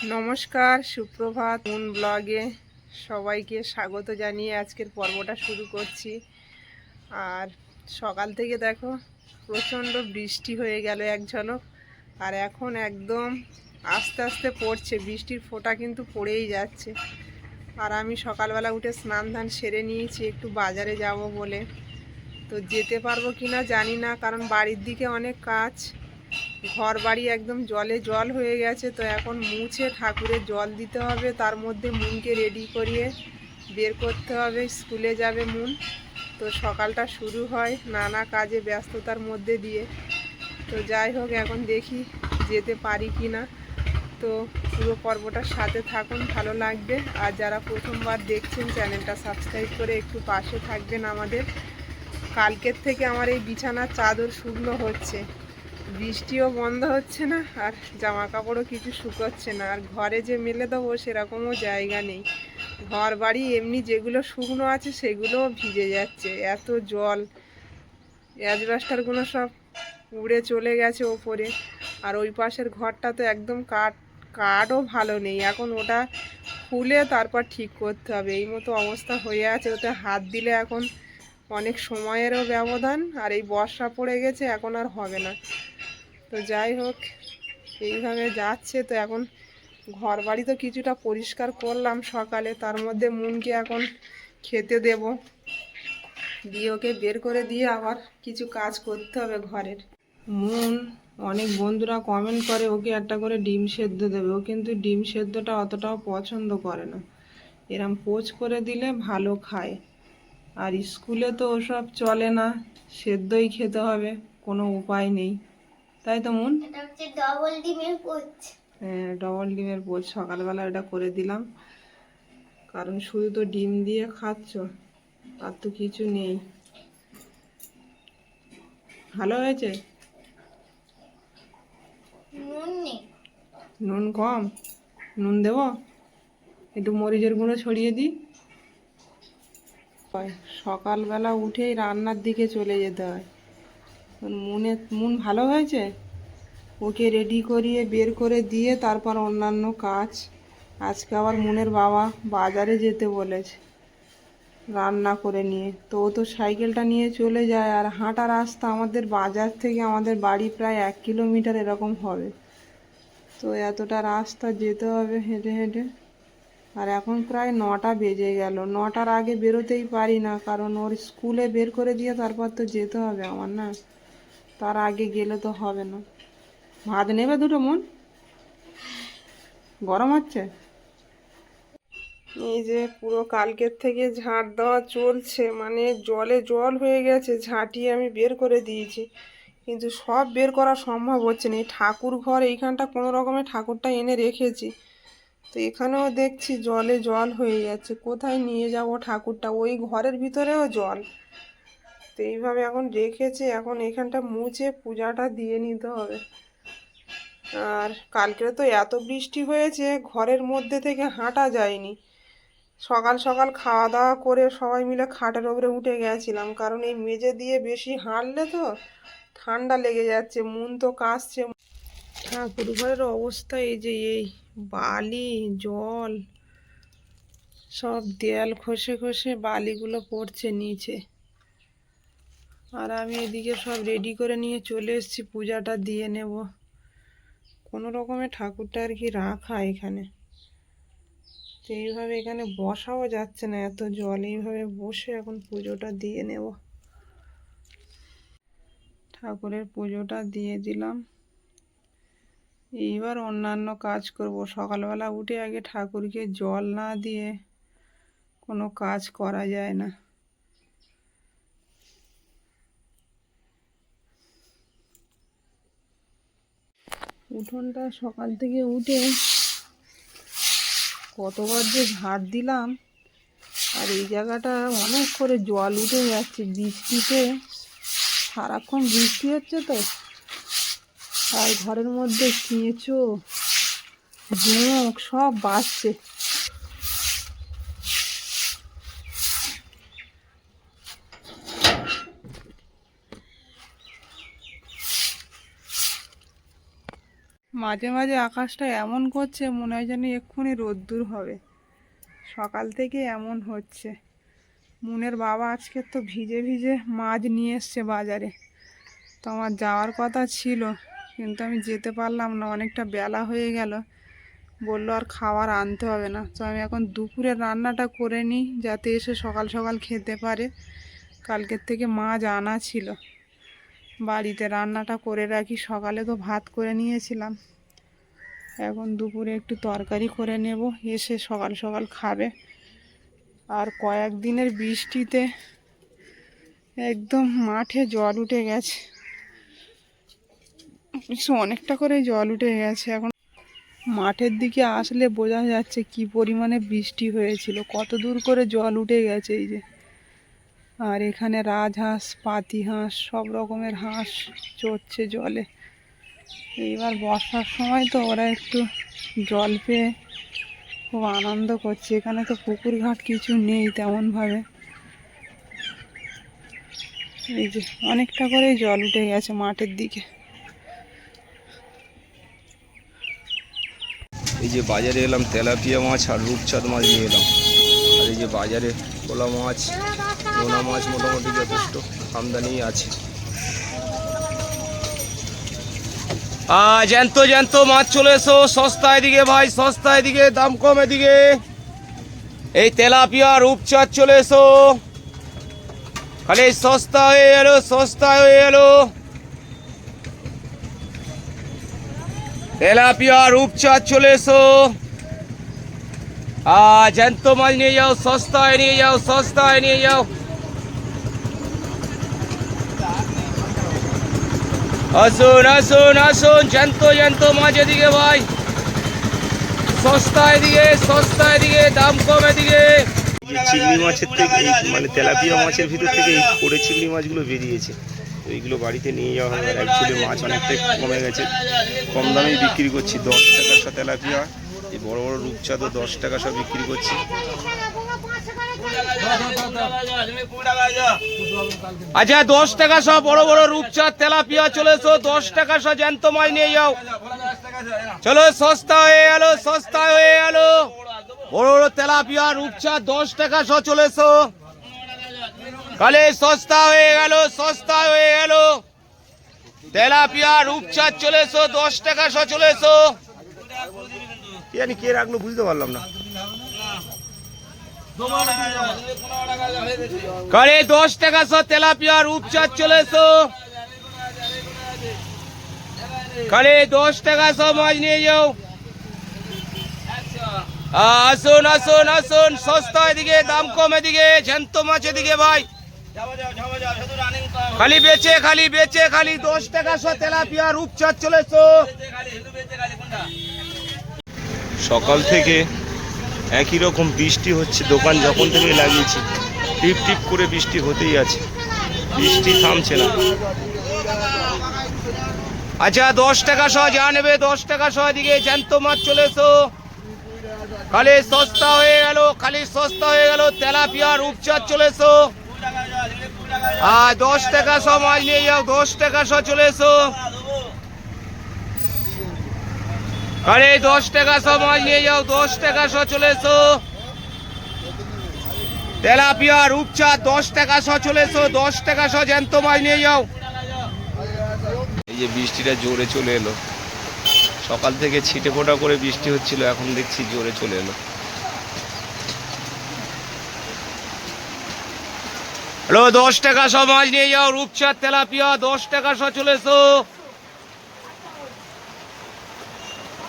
নমস্কার, সুপ্রভাত। মুন ব্লগে সবাইকে স্বাগত জানিয়ে আজকের পর্বটা শুরু করছি। আর সকাল থেকে দেখো প্রচণ্ড বৃষ্টি হয়ে গেল এক ঝলক, আর এখন একদম আস্তে আস্তে পড়ছে, বৃষ্টির ফোঁটা কিন্তু পড়েই যাচ্ছে। আর আমি সকালবেলা উঠে স্নান ধান সেরে নিয়েছি একটু বাজারে যাব বলে। তো যেতে পারবো কি না জানি না, কারণ বাড়ির দিকে অনেক কাজ, ঘর বাড়ি একদম জলে জল হয়ে গেছে। তো এখন মুছে ঠাকুরের জল দিতে হবে, তার মধ্যে মুনকে রেডি করিয়ে বের করতে হবে, স্কুলে যাবে মুন। তো সকালটা শুরু হয় নানা কাজে ব্যস্ততার মধ্যে দিয়ে। তো যাই হোক, এখন দেখি যেতে পারি কি না। তো পুরো পর্বটার সাথে থাকুন, ভালো লাগবে। আর যারা প্রথমবার দেখছেন চ্যানেলটা সাবস্ক্রাইব করে একটু পাশে থাকবেন আমাদের। কালকের থেকে আমার এই বিছানার চাদর শুকনো হচ্ছে, বৃষ্টিও বন্ধ হচ্ছে না, আর জামা কাপড়ও কিছু শুকোচ্ছে না। আর ঘরে যে মেলে দেবো সেরকমও জায়গা নেই। ঘর বাড়ি এমনি যেগুলো শুকনো আছে সেগুলোও ভিজে যাচ্ছে, এত জল। অ্যাজবেস্টারগুলো সব উড়ে চলে গেছে ওপরে। আর ওই পাশের ঘরটা তো একদম কাঠও ভালো নেই, এখন ওটা খুলে তারপর ঠিক করতে হবে। এই মতো অবস্থা হয়ে আছে, ওতে হাত দিলে এখন অনেক সময়েরও ব্যবধান। আর এই বর্ষা পড়ে গেছে, এখন আর হবে না। তো যাই হোক, এইভাবে যাচ্ছে। তো এখন ঘর বাড়ি তো কিছুটা পরিষ্কার করলাম সকালে, তার মধ্যে মুনকে এখন খেতে দেব, দিয়ে ওকে বের করে দিয়ে আবার কিছু কাজ করতে হবে ঘরের। মুন, অনেক বন্ধুরা কমেন্ট করে ওকে একটা করে ডিম সেদ্ধ দেবে, ও কিন্তু ডিম সেদ্ধটা অতটাও পছন্দ করে না। এরম পোচ করে দিলে ভালো খায়। আর স্কুলে তো ওসব চলে না, সেদ্ধই খেতে হবে, কোনো উপায় নেই। তাই তো মুন? এটা হচ্ছে ডবল ডিমের পোচ। হ্যাঁ, ডবল ডিমের পোচ সকালবেলা এটা করে দিলাম, কারণ শুধু তো ডিম দিয়ে খাচ্ছ, আর তো কিছু নেই। ভালো হয়েছে? নুন নেই। নুন কম? নুন দেবো? একটু মরিচের গুঁড়ো ছড়িয়ে দিই। সকালবেলা উঠেই রান্নার দিকে চলে যেতে হয়। মুন ভালো হয়েছে? ওকে রেডি করিয়ে বের করে দিয়ে তারপর অন্যান্য কাজ। আজকে আবার মুনের বাবা বাজারে যেতে বলেছে রান্না করে নিয়ে। তো ও তো সাইকেলটা নিয়ে চলে যায়, আর হাঁটা রাস্তা আমাদের বাজার থেকে আমাদের বাড়ি প্রায় 1 কিলোমিটার এরকম হবে। তো এতটা রাস্তা যেতে হবে হেঁটে হেঁটে। আর এখন প্রায় 9টা বেজে গেল, 9টার আগে বেরোতেই পারি না, কারণ ওর স্কুলে বের করে দিয়ে তারপর তো যেতে হবে আমার, না? তার আগে গেলে তো হবে না। ভাত নেবে দুটো মন? গরম হচ্ছে। এই যে পুরো কালকের থেকে ঝাঁট দেওয়া চলছে, মানে জলে জল হয়ে গেছে, ঝাঁটিয়ে আমি বের করে দিয়েছি, কিন্তু সব বের করা সম্ভব হচ্ছে না। এই ঠাকুর ঘর এইখানটা কোনো রকমে ঠাকুরটা এনে রেখেছি, তো এখানেও দেখছি জলে জল হয়ে যাচ্ছে। কোথায় নিয়ে যাব ঠাকুরটা? ওই ঘরের ভিতরেও জল। তো এইভাবে এখন রেখেছি, এখন এখানটা মুছে পূজাটা দিয়ে নিতে হবে। আর কালকে তো এত বৃষ্টি হয়েছে, ঘরের মধ্যে থেকে হাঁটা যায়নি। সকাল সকাল খাওয়া দাওয়া করে সবাই মিলে খাটের ওপরে উঠে গেছিলাম, কারণ এই মেঝে দিয়ে বেশি হাঁটলে তো ঠান্ডা লেগে যাচ্ছে। মুন তো কাশছে। ঠাকুর ঘরের অবস্থা এই যে, এই বালি জল, সব দেয়াল খসে খসে বালিগুলো পড়ছে নিচে। আর আমি এদিকে সব রেডি করে নিয়ে চলে এসেছি, পূজাটা দিয়ে নেব। কোনো রকমে ঠাকুরটা আর কি রাখা এখানে। তো এইভাবে এখানে বসাও যাচ্ছে না, এত জল। এইভাবে বসে এখন পুজোটা দিয়ে নেব। ঠাকুরের পুজোটা দিয়ে দিলাম, এইবার অন্যান্য কাজ করব। সকালবেলা উঠে আগে ঠাকুরকে জল না দিয়ে কোনো কাজ করা যায় না। উঠোনটা সকাল থেকে উঠে কতবার যে ঝাড় দিলাম, আর এই জায়গাটা অনেক করে জল উঠে যাচ্ছে বৃষ্টিতে। সারাক্ষণ বৃষ্টি হচ্ছে তো, আর ঘরের মধ্যে কেঁচো জোঁক সব বাজছে। মাঝে মাঝে আকাশটা এমন করছে মনে হয় যেন এক্ষুনি রোদ্দুর হবে। সকাল থেকে এমন হচ্ছে। মুনের বাবা আজকে তো ভিজে ভিজে মাছ নিয়ে এসছে বাজারে। তো আমার যাওয়ার কথা ছিল, কিন্তু আমি যেতে পারলাম না, অনেকটা বেলা হয়ে গেল। বললো আর খাবার আনতে হবে না। তো আমি এখন দুপুরের রান্নাটা করে নিই, যাতে এসে সকাল সকাল খেতে পারে। কালকের থেকে মাছ আনা ছিল, বাড়িতে রান্নাটা করে রাখি। সকালে তো ভাত করে নিয়েছিলাম, এখন দুপুরে একটু তরকারি করে নেব, এসে সকাল সকাল খাবে। আর কয়েকদিনের বৃষ্টিতে একদম মাঠে জল উঠে গেছে, অনেকটা করে জল উঠে গেছে। এখন মাঠের দিকে আসলে বোঝা যাচ্ছে কি পরিমাণে বৃষ্টি হয়েছিল, কত দূর করে জল উঠে গেছে এই যে। আর এখানে রাজহাঁস, পাতি হাঁস, সব রকমের হাঁস চড়ছে জলে। এইবার বর্ষার সময় তো ওরা একটু জল পেয়ে খুব আনন্দ করছে। এখানে তো পুকুর ঘাট কিছু নেই তেমনভাবে। এই যে অনেকটা করেই জল উঠে গেছে মাঠের দিকে। এই যে বাজারে এলাম, তেলাপিয়া মাছ আর রূপচাঁদ মাছ নিয়ে এলাম। আর এই যে বাজারে খোলা মাছ, নোনা মাছ মোটামুটি যথেষ্ট আমদানি আছে। জ্যান্ত জ্যান্ত মাছ চলে এসো, সস্তা এদিকে ভাই, সস্তা এদিকে, দাম কম এদিকে। এই তেলাপিয়া রূপচাঁদ চলে এসো, খালি সস্তা হয়ে এলো, সস্তা হয়ে এলো। তেলাপিয়া রূপচাঁদ চলে এসো। জ্যান্ত মাছ নিয়ে যাও, সস্তায় নিয়ে যাও, সস্তায় নিয়ে যাও। আসুন আসুন আসুন, জ্যান্ত জ্যান্ত মাছ এদিকে ভাই, সস্তা এদিকে, সস্তা এদিকে, দাম কম এদিকে। চিংড়ি মাছের থেকে মানে তেলাপিয়া মাছের ভিতর থেকে এই পড়ে চিংড়ি মাছগুলো বেরিয়েছে। তো এইগুলো বাড়িতে নিয়ে যাওয়া হবে। আর অ্যাকচুয়ালি মাছ অনেকটাই কমে গেছে, কম দামেই বিক্রি করছি। 10 টাকা শো তেলাপিয়া, এই বড় বড় রূপচাঁদও 10 টাকা শো বিক্রি করছি। আচ্ছা 10 টাকা শো বড় বড় রূপচাঁদ তেলাপিয়া চলে এসো, 10 টাকা শো জ্যান্ত মাছ নিয়ে যাও। চলো সস্তা হয়ে গেল, সস্তা হয়ে গেল। বড় বড় তেলাপিয়া রূপচাঁদ 10 টাকা শো চলে এসো, কালে সস্তা হয়ে গেল, সস্তা হয়ে গেল। তেলাপিয়া রূপচাঁদ চলে এসো, 10 টাকা শো চলে এসো। জানি কে রাখলো বুঝতে পারলাম না। কালে 10 টাকা শো তেলাপিয়া রূপচাঁদ চলে এসো, কালে 10 টাকা শো মাছ নিয়ে যাও। আসুন আসুন আসুন, সস্তা এদিকে, দাম কম এদিকে, জ্যান্ত মাছ এদিকে ভাই। খালি বেচে খালি বেচে খালি 10 টাকা শো তেলাপিয়া রূপচাঁদ চলে এসো। সকাল থেকে একই রকম বৃষ্টি হচ্ছে, দোকান যখন থেকে লাগিয়েছি টিপ টিপ করে বৃষ্টি হতেই আছে, বৃষ্টি থামছে না। আচ্ছা 10 টাকা শো যা নেবে 10 টাকা শো এদিকে, জ্যান্ত মাছ চলে এসো, খালি সস্তা হয়ে গেল, খালি সস্তা হয়ে গেল। তেলাপিয়া রূপচাঁদ চলে এসো। 10 টাকা শো মাছ নিয়ে যাও, 10 টাকা শো চলে এসো, আরে 10 টাকা শো মাছ নিয়ে যাও, 10 টাকা শো চলে এসো। তেলাপিয়া রূপচাঁদ 10 টাকা শো চলে এসো, 10 টাকা শো জ্যান্ত মাছ নিয়ে যাও। এই যে বৃষ্টিটা জোরে চলে এলো, সকাল থেকে ছিটে ফোটা করে বৃষ্টি হচ্ছিল, এখন দেখছি জোরে চলে এলো। হ্যালো 10 টাকা শো মাছ নিয়ে যাও, রূপচাঁদ তেলাপিয়া 10 টাকা শো চলে এসো।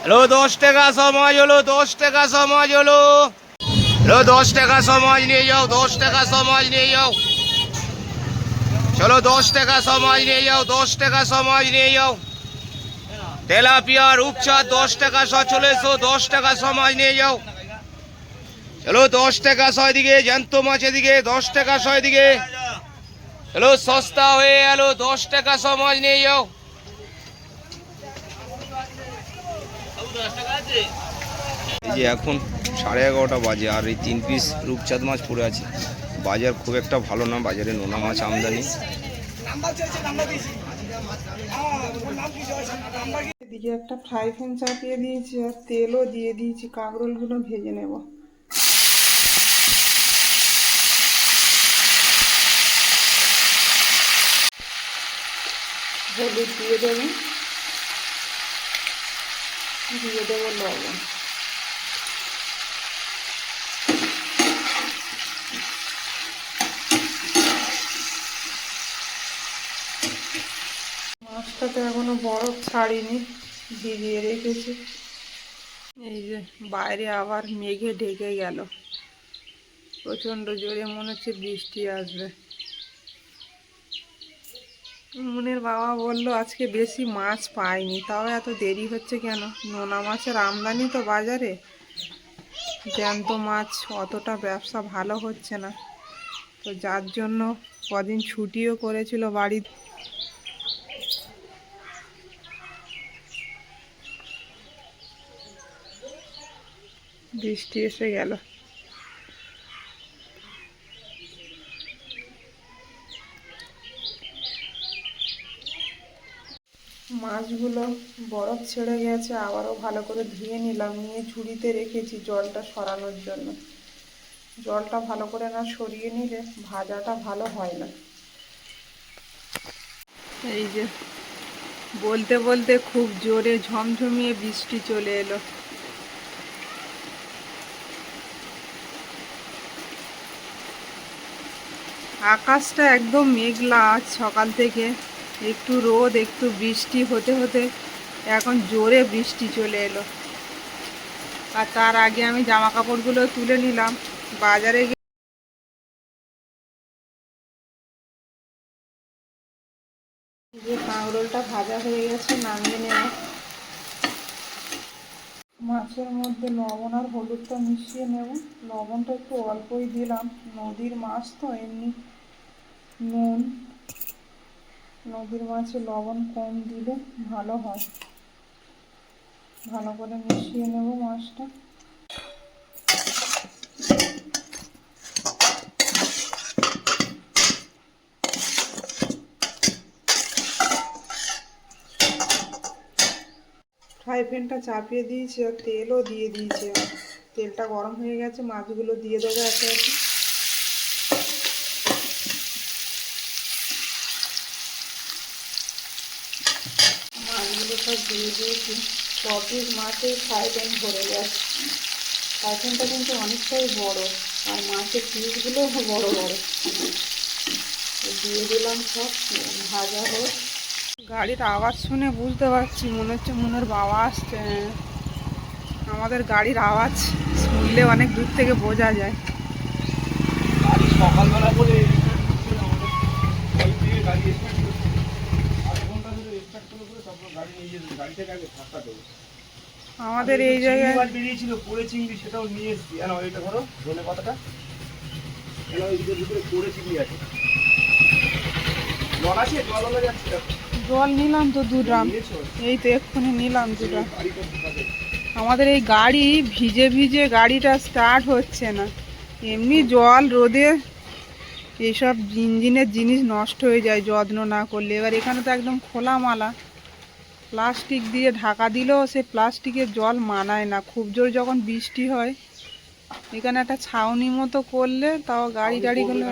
হ্যালো 10 টাকা শো মাছ হলো, 10 টাকা শো মাছ হলো। হ্যালো 10 টাকা শো মাছ নিয়ে যাও, 10 টাকা শো মাছ নিয়ে যাও। চলো 10 টাকা শো মাছ নিয়ে যাও, 10 টাকা শো মাছ নিয়ে যাও। তেলাপিয়া রূপচাঁদ 10 টাকা শো চলে এসো, 10 টাকা শো মাছ নিয়ে যাও। চলো 10 টাকা শো এদিকে, জ্যান্ত মাছ এদিকে, 10 টাকা শো এদিকে। চলো সস্তা হয়ে গেল, 10 টাকা শো মাছ নিয়ে যাও। এই যে এখন 11:30 বাজে, আর এই 3 পিস রূপচাঁদ মাছ পড়ে আছে। বাজার খুব একটা ভালো না, বাজারে নোনা মাছ আমদানি। এদিকে একটা ফ্রাই প্যান চাপিয়ে দিয়েছি আর তেলও দিয়ে দিয়েছি, কাঁকরোলগুলো ভেজে নেব। হলুদ দিয়ে দেবো, দিয়ে দেবো লবণ। মাছটা তো এখনো বরফ ছাড়িনি, ভিজিয়ে রেখেছি। এই যে বাইরে আবার মেঘে ঢেকে গেল, প্রচণ্ড জোরে মনে হচ্ছে বৃষ্টি আসবে। মুনের বাবা বললো আজকে বেশি মাছ পাইনি, তাও এত দেরি হচ্ছে কেন? নোনা মাছের আমদানি তো বাজারে, জ্যান্ত মাছ অতটা ব্যবসা ভালো হচ্ছে না, তো যার জন্য কদিন ছুটিও করেছিল বাড়ি। বৃষ্টি এসে গেল। মাছগুলো বরফ ছেড়ে গেছে, আবারও ভালো করে ধুয়ে নিলাম, নিয়ে ঝুড়িতে রেখেছি জলটা সরানোর জন্য। জলটা ভালো করে না সরিয়ে নিলে ভাজাটা ভালো হয় না। এই যে বলতে বলতে খুব জোরে ঝমঝমিয়ে বৃষ্টি চলে এলো। আকাশটা একদম মেঘলা, আজ সকাল থেকে একটু রোদ একটু বৃষ্টি হতে হতে এখন জোরে বৃষ্টি চলে এলো। আর তার আগে আমি জামা কাপড়গুলো তুলে নিলাম, বাজারে গিয়ে যে কাঁকরোলটা ভাজা হয়ে গেছে, নামিয়ে নেব। মাছের মধ্যে লবণ আর হলুদটা মিশিয়ে নেব। লবণটা একটু অল্পই দিলাম, নদীর মাছ তো, এমনি নুন, নদীর মাছে লবণ কম দিলে ভালো হয়। ভালো করে মিশিয়ে নেব মাছটা। ফ্রাই প্যানটা চাপিয়ে দিয়েছি আর তেলও দিয়ে দিয়েছি। তেলটা গরম হয়ে গেছে, মাছগুলো দিয়ে দেবো একে একে। মাছগুলো সব দিয়ে দিয়েছি, 6 পিস মাছের ফ্রাই প্যান ভরে গেছে। ফ্রাই প্যানটা কিন্তু অনেকটাই বড়, আর মাছের পিসগুলো বড় বড়। দিয়ে দিলাম সব, ভাজা হোক। গাড়ির আওয়াজ শুনে বুঝতে পারছি মনে হচ্ছে মুনের বাবা আসছে। আমাদের গাড়ির আওয়াজ শুনলে অনেক দূর থেকে বোঝা যায়। সকালবেলা বলে আমাদের এই জায়গায় বেরিয়েছিল পড়ে চিংড়ি, সেটাও নিয়ে এসেছি। এটা ধরো ধনে পাতাটা, ভিতরে পড়ে চিংড়ি আছে। জল আছে, জল হলে যাচ্ছে। জল নিলাম তো 2 ড্রাম, এই তো এক্ষুনি নিলাম 2 ড্রাম। আমাদের এই গাড়ি ভিজে ভিজে গাড়িটা স্টার্ট হচ্ছে না। এমনি জল রোদে এইসব ইঞ্জিনের জিনিস নষ্ট হয়ে যায় যত্ন না করলে। এবার এখানে তো একদম খোলামালা, প্লাস্টিক দিয়ে ঢাকা দিলেও সে প্লাস্টিকের জল মানায় না। খুব জোর যখন বৃষ্টি হয়, এখানে একটা ছাউনি মতো করলে তাও গাড়ি টাড়িগুলো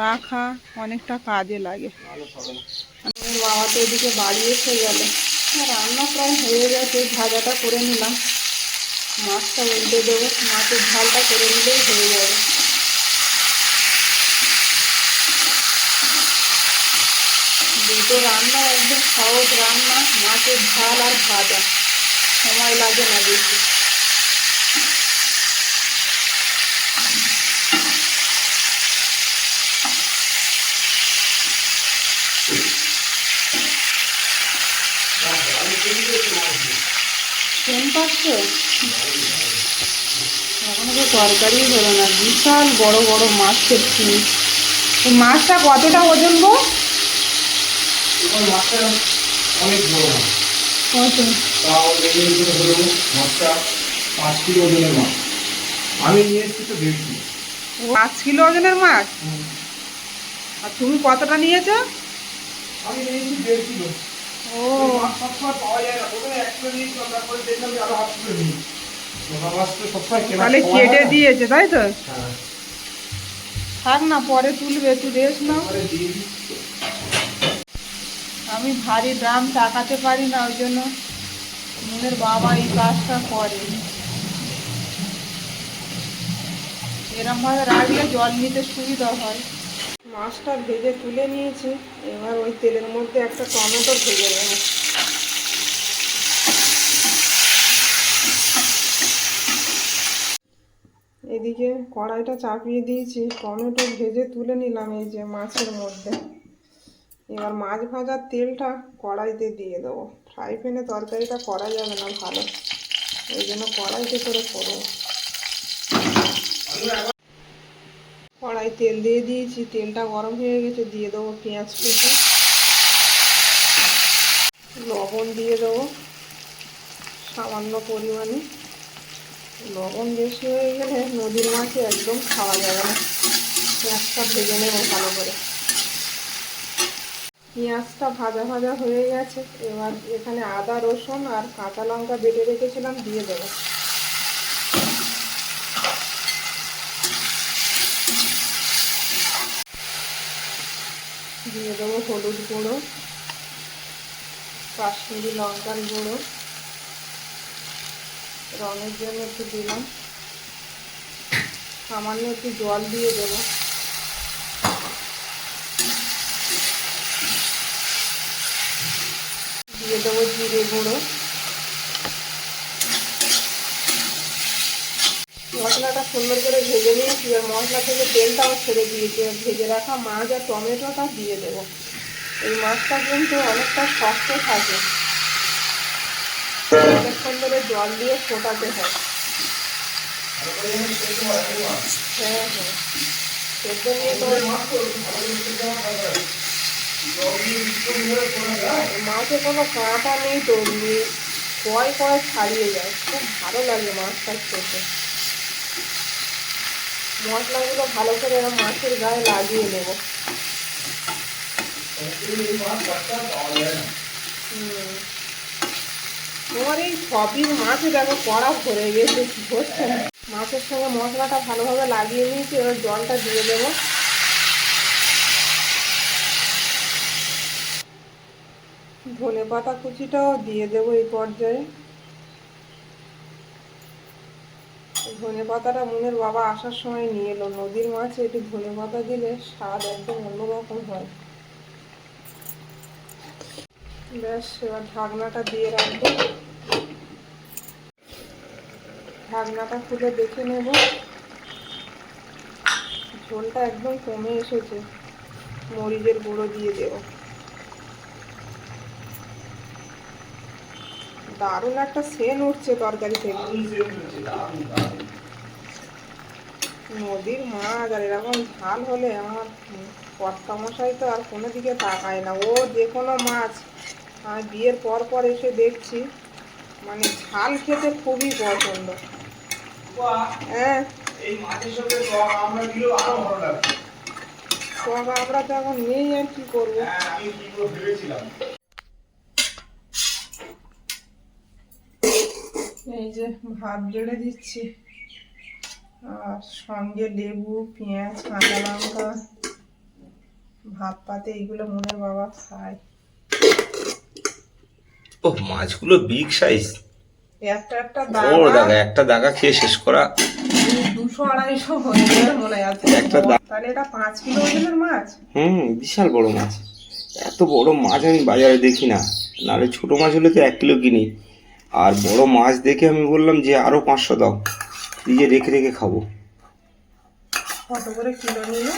রাখা অনেকটা কাজে লাগে। আমার বাবা তো এদিকে বাড়ি এসে গেল, রান্না প্রায় হয়ে গেছে। ভাজাটা করে নিলাম, মাছটা উল্টে দেবো, মাছের ঝালটা করে নিলেই হয়ে যাবে। দুটো রান্না একদম সহজ রান্না, মাছের ঝাল আর ভাজা, সময় লাগে না বেশি। পাচ্ছে এখনো তো তরকারি হলো না। বিশাল বড় বড় মাছের পিস। এই মাছটা কতটা ওজন গো? মাছটা অনেক বড় মাছ, কত? তাও হলো মাছটা 5 কিলো ওজনের মাছ। আমি নিয়ে এসেছি তো 1.5 কিলো। 5 কিলো ওজনের মাছ? আর তুমি কতটা নিয়েছো? আমি নিয়েছি 1.5 কিলো। ও ও মাছ সবসময় পাওয়া যায় না, প্রথমে 1 কিলো নিয়েছিলাম, তারপরে দেখলাম যে আরো 1/2 কিলো নিই। পোনা মাছ তো সবসময় কেনা তাহলে খাওয়া কেটে হয় না। দিয়েছে তাই তো? হ্যাঁ, থাক না, পরে তুলবে, একটু রেস্ট নাও। পরে দিয়ে দিই। আমি ভারী ড্রাম চাকাতে পারি না, ওই জন্য মুনের বাবা এই কাজটা করে। এরম ভাবে রাখলে জল নিতে সুবিধা হয়। মাছটা ভেজে তুলে নিয়েছি, এবার ওই তেলের মধ্যে একটা টমেটো ভেজে নেব। এদিকে কড়াইটা চাপিয়ে দিয়েছি, টমেটো ভেজে তুলে নিলাম এই যে মাছের মধ্যে। এবার মাছ ভাজার তেলটা কড়াইতে দিয়ে দেবো। ফ্রাই প্যানে তরকারিটা করা যাবে না ভালো, ওই জন্য কড়াইতে করে করবো। কড়াই তেল দিয়ে দিয়েছি, তেলটা গরম হয়ে গেছে, দিয়ে দেবো পেঁয়াজ কুচি, লবণ দিয়ে দেবো সামান্য পরিমাণে। লবণ বেশি হয়ে গেলে নদীর মাছে একদম খাওয়া যাবে না। পেঁয়াজটা ভেজে নেবো ভালো করে। পেঁয়াজটা ভাজা ভাজা হয়ে গেছে, এবার এখানে আদা রসুন আর কাঁচা লঙ্কা বেটে রেখেছিলাম দিয়ে দেবো। দিয়ে দেবো হলুদ গুঁড়ো, কাশ্মীরি লঙ্কার গুঁড়ো, রঙের জন্য একটু দিলাম, সামান্য একটু জল দিয়ে দেবো। দিয়ে দেবো জিরে গুঁড়ো। মশলাটা সুন্দর করে ভেজে নিয়েছি, আর মশলা থেকে তেলটাও ছেড়ে দিয়েছি। ভেজে রাখা মাছ আর টমেটোটা দিয়ে দেবো। এই মাছটা কিন্তু অনেকটা শক্ত থাকে, অনেকক্ষণ ধরে জল দিয়ে ফোটাতে হয়। হ্যাঁ হ্যাঁ, সেদ্ধ নিয়ে তো মাছে কোনো কাঁটা নেই তো, কয় কয় ছাড়িয়ে যায়, খুব ভালো লাগে মাছটা খেতে। মশলাগুলো ভালো করে মাছের গায়ে লাগিয়ে নেব। তোমার এই সবই মাছে দেখো কড়া ভরে গেছে, হচ্ছে না। মাছের সঙ্গে মশলাটা ভালোভাবে লাগিয়ে নিয়েছি, এবার জলটা দিয়ে দেবো। ধনে পাতা কুচিটাও দিয়ে দেবো এই পর্যায়ে। ধনে পাতাটা মুনের বাবা আসার সময় নিয়ে এলো। নদীর মাছে একটু ধনে পাতা দিলে স্বাদ একদম অন্যরকম হয়। ব্যাস, এবার ঢাকনাটা দিয়ে রাখবো। ঢাকনাটা খুলে দেখে নেব, ঝোলটা একদম কমে এসেছে। মরিচের গুঁড়ো দিয়ে দেব। দারুণ একটা সেন্ট উঠছে তরকারি থেকে। নদীর মাছ আর এরকম ঝাল হলে আমার কর্তা মশাই তো আর কোনো দিকে তাকায় না। ও যে কোনো মাছ, আমি বিয়ের পর পর এসে দেখছি, মানে ঝাল খেতে খুবই পছন্দ। হ্যাঁ, এই মাছের সঙ্গে টক আমরা দিলেও আরো ভালো লাগবে। টক আমরা তো এখন নেই, আর কি করবো। হ্যাঁ, আমি কি করে ভেবেছিলাম। এই যে ভাত বেড়ে দিচ্ছি, আর সঙ্গে লেবু, পেঁয়াজ, কাঁচা লঙ্কা, ভাত পাতে এইগুলো মনের বাবা খায়। ও, মাছগুলো বিগ সাইজ। একটা একটা ও দাগা দাদা, একটা দাগা খেয়ে শেষ করা। 200-250 হয়ে যাবে মনে হয়। একটা তাহলে এটা 5 কিলো ওজনের মাছ। বিশাল বড় মাছ। এত বড় মাছ আমি বাজারে দেখি না, নাহলে ছোট মাছ হলে তো 1 কিলো কিনি। আর বড় মাছ দেখে আমি বললাম যে আরো 500 দাও, দিয়ে রেখে রেখে খাবো। কত করে কিলো নিলে?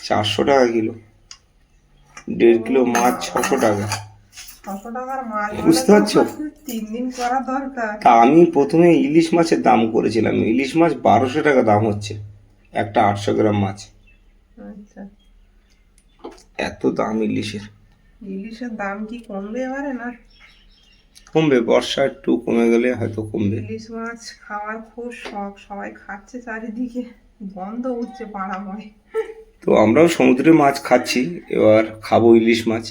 400 টাকা কিলো। 1.5 কিলো মাছ 600 টাকা। 600 টাকার মাছ বুঝতে পারছো? 3 দিন করা দরকার। তা আমি প্রথমে ইলিশ মাছের দাম করেছিলাম। ইলিশ মাছ 1200 টাকা দাম হচ্ছে একটা 800 গ্রাম মাছ। আচ্ছা, এত দাম ইলিশের। ইলিশের দাম কি কমবে এবারে? না কমবে, বর্ষা একটু কমে গেলে হয়তো কমবে। ইলিশ মাছ খাওয়ার খুব শখ, সবাই খাচ্ছে চারিদিকে, গন্ধ উঠছে পাড়াময়। তো আমরাও সমুদ্রে মাছ খাচ্ছি, এবার খাবো ইলিশ মাছ।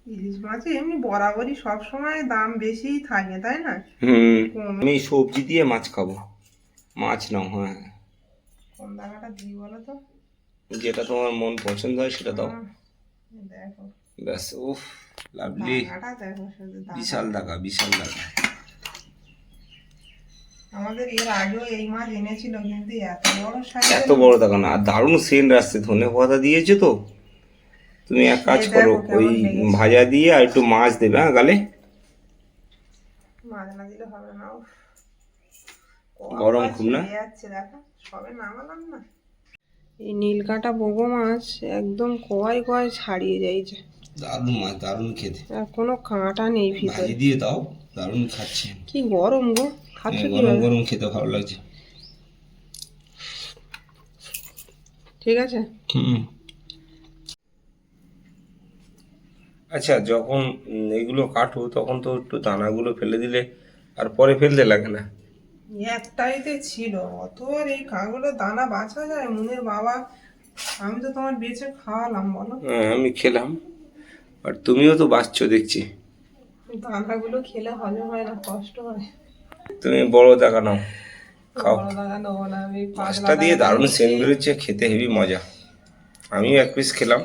ইলিশ মাছে এমনি বরাবরই সব সময় দাম বেশিই থাকে, তাই না? কমে। আমি সবজি দিয়ে মাছ খাবো, মাছ নাও। হ্যাঁ, কোন দানাটা দিই বলো তো? যেটা তোমার মন পছন্দ হয় সেটা দাও। দেখো ব্যাস, উফ, লাভলি। দানাটা দেখো, শুধু বিশাল দানা। টাকা, বিশাল টাকা। আমাদের এর আগেও এই মাছ এনেছিল, কিন্তু এত বড় এত সাইজের। বড় টাকা না, আর দারুণ সেন্ট আসছে, ধনে পাতা দিয়েছো তো। তুমি এক কাজ খেয়ে করো, দেখো ওই কেমন লেগেছে। ভাজা দিয়ে আর একটু মাছ দেবে, হ্যাঁ, গালে। মাছ না দিলে হবে না। উফ, গরম খুব না? ছিঁড়ে যাচ্ছে দেখো, সবে নামালাম না। এই নীলকাঁটা বগো মাছ একদম কয় কয় ছাড়িয়ে যাইছে। দারুণ মাছ, দারুণ খেতে। আর কোনো কাঁটা নেই ভিতরে। ভাজি দিয়ে দাও, দারুণ খাচ্ছে। কি গরম গো, খাচ্ছ গরম কিভাবে? গরম খেতে ভালো লাগছে। ঠিক আছে। আচ্ছা, যখন এগুলো কাটো তখন তো একটু দানাগুলো ফেলে দিলে আর পরে ফেলতে লাগে না। একটাইতে ছিল, অত আর এই কাঁগুলো দানা বাছা যায় মুনের বাবা? আমি তো তোমার বেঁচে খাওয়ালাম বলো। হ্যাঁ, আমি খেলাম, আর তুমিও তো বাঁচছো দেখছি। দানাগুলো খেলে হজম হয় না, কষ্ট হয়। তুমি বড় দাগা নাও, খাও। বড় দানা নেবো না, আমি পাতলা মাছটা দিয়ে দানাটা দারুণ সেন্ট নিচ্ছি। বেরোচ্ছে, খেতে হেভি মজা। আমিও এক পিস খেলাম,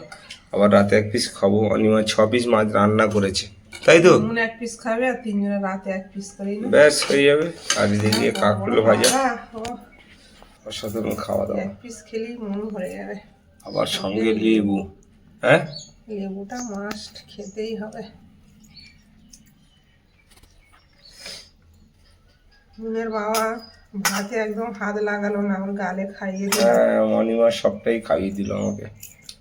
আবার রাতে এক পিস খাবো। অনিমা 6 পিস মাছ রান্না করেছে, তাই তো? মুন এক পিস খাবে আর তিনজনে রাতে এক পিস করেই না। ব্যাস হয়ে যাবে। আর এদিকে কাঁকড়ো ভাজা, দাদা, ও, অসাধারণ খাওয়া দাওয়া। এক পিস খেলেই মন ভরে যাবে। আবার সঙ্গে লেবু। হ্যাঁ, লেবুটা মাস্ট খেতেই হবে। মুনের বাবা ভাতে একদম হাত লাগালো না, ওর গালে খাইয়ে দিল। হ্যাঁ, অনিমা সবটাই খাইয়ে দিল আমাকে।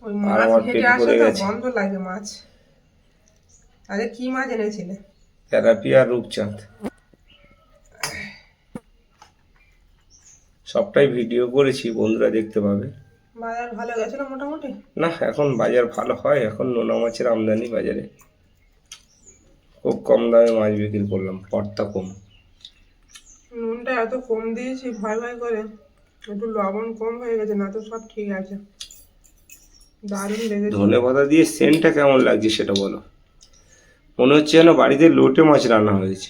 ওই আর মাছ আমার ঘেটে পেট আসে ভরে তো, গেছে। গন্ধ লাগে মাছ। আরে কি মাছ এনেছিলে? তেলাপি আর রূপচাঁদ, সবটাই ভিডিও করেছি, বন্ধুরা দেখতে পাবে। বাজার ভালো গেছিল মোটামুটি? না, এখন বাজার ভালো হয়, এখন নোনা মাছের আমদানি বাজারে। খুব কম দামে মাছ বিক্রি করলাম, পড়তা কম। নুনটা এত কম দিয়েছি ভয় ভয় করে, একটু লবণ কম হয়ে গেছে, না তো সব ঠিক আছে। দারুণ লেগেছে। ধনে পাতা দিয়ে সেন্টটা কেমন লাগছে সেটা বলো। মনে হচ্ছে যেন বাড়িতে লোটে মাছ রান্না হয়েছে।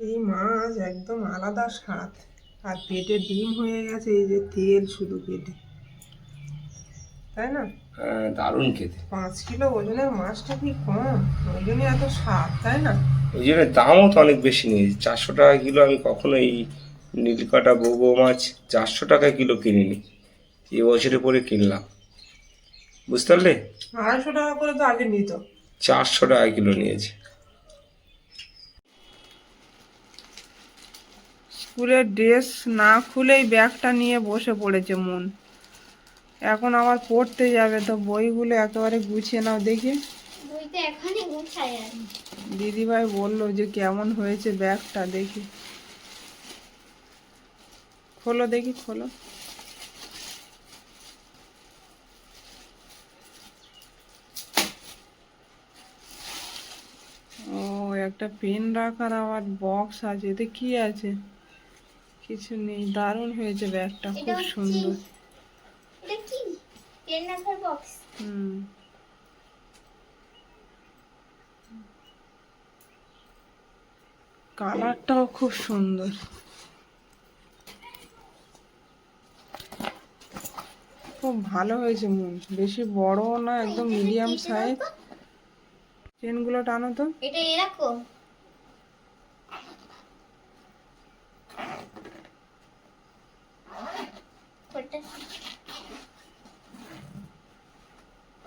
এই মাছ একদম আলাদা স্বাদ। আর পেটে ডিম হয়ে গেছে, এই যে তেল শুধু পেটে, তাই না? হ্যাঁ, দারুণ খেতে। 5 কিলো ওজনের মাছটা কি কম? ওই জন্যই এত স্বাদ, তাই না? ওই জন্য দামও তো অনেক বেশি নিয়েছে, 400 টাকা কিলো। আমি কখনো এই নীলকাঁটা বগো মাছ 400 টাকা কিলো কিনিনি, এবছরে পরে কিনলাম, বুঝতে পারলে? 250 টাকা করে তো আগে নিত। 400 টাকা কিলো নিয়েছে। স্কুলের ড্রেস না খুলেই ব্যাগটা নিয়ে বসে পড়েছে মন। এখন আবার পড়তে যাবে, তো বইগুলো একেবারে গুছিয়ে নাও দেখি। বইটা এখনই গুছাই আমি। দিদিভাই বললো যে কেমন হয়েছে ব্যাগটা, দেখি। খোলো দেখি, খোলো। ও, একটা পেন রাখার আবার বক্স আছে, এতে কি আছে? কিছু নেই। দারুণ হয়েছে ব্যাগটা, এটা খুব হচ্ছে- সুন্দর। এটা কি পেন রাখার বক্স? হুম, কালারটাও খুব সুন্দর। খুব ভালো হয়েছে মন, বেশি বড়ও না, একদম মিডিয়াম সাইজ। চেনগুলো টানো তো। এটা এরকম। ওটা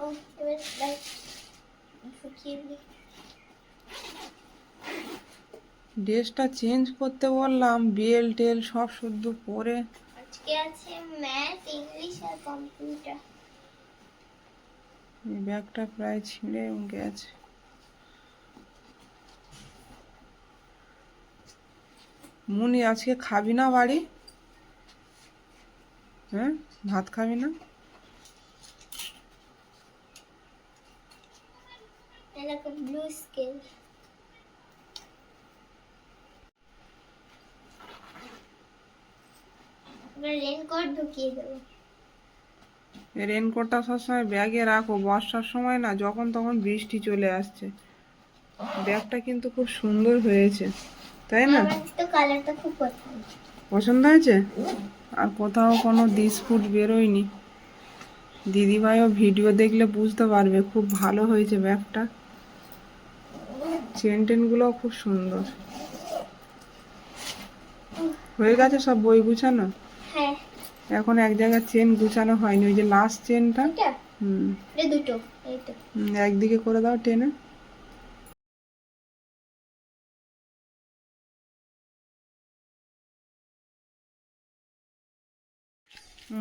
ও এবার লাইট ফুকিয়ে দিই। ড্রেসটা চেঞ্জ করতে বললাম, বেল টেল সব শুদ্ধ পরে। আজকে আছে ম্যাথ, ইংলিশ আর কম্পিউটার। এই ব্যাগটা প্রায় ছিঁড়ে গেছে। মুনি, আজকে খাবি না বাড়ি? হ্যাঁ, ভাত খাবি না? এরকম ব্লু স্কেল। এবার রেনকোট ঢুকিয়ে দেবো। রেনকোটটা সবসময় ব্যাগে রাখো, বর্ষার সময় না যখন তখন বৃষ্টি চলে আসছে। ব্যাগটা কিন্তু খুব সুন্দর হয়েছে, তাই না? আমার তো কালারটা খুব পছন্দ। পছন্দ হয়েছে? আর কোথাও কোনো ডিসপুট বেরোয়নি। দিদিভাইও ভিডিও দেখলে বুঝতে পারবে খুব ভালো হয়েছে ব্যাগটা। চেন টেনগুলোও খুব সুন্দর। হয়ে গেছে সব বই গুছানো? হ্যাঁ, এখন এক জায়গায় চেন গুছানো হয়নি, ওই যে লাস্ট চেনটা। এটা হুম এটা দুটো, এই তো। একদিকে করে দাও টেনে।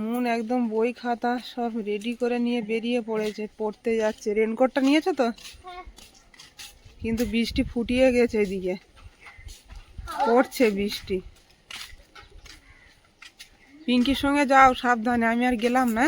মন একদম বই খাতা সব রেডি করে নিয়ে বেরিয়ে পড়েছে, পড়তে যাচ্ছে। রেনকোটটা নিয়েছো তো? হ্যাঁ, কিন্তু বৃষ্টি ফুটিয়ে গেছে এদিকে, পড়ছে বৃষ্টি। পিঙ্কির সঙ্গে যাও সাবধানে, আমি আর গেলাম না।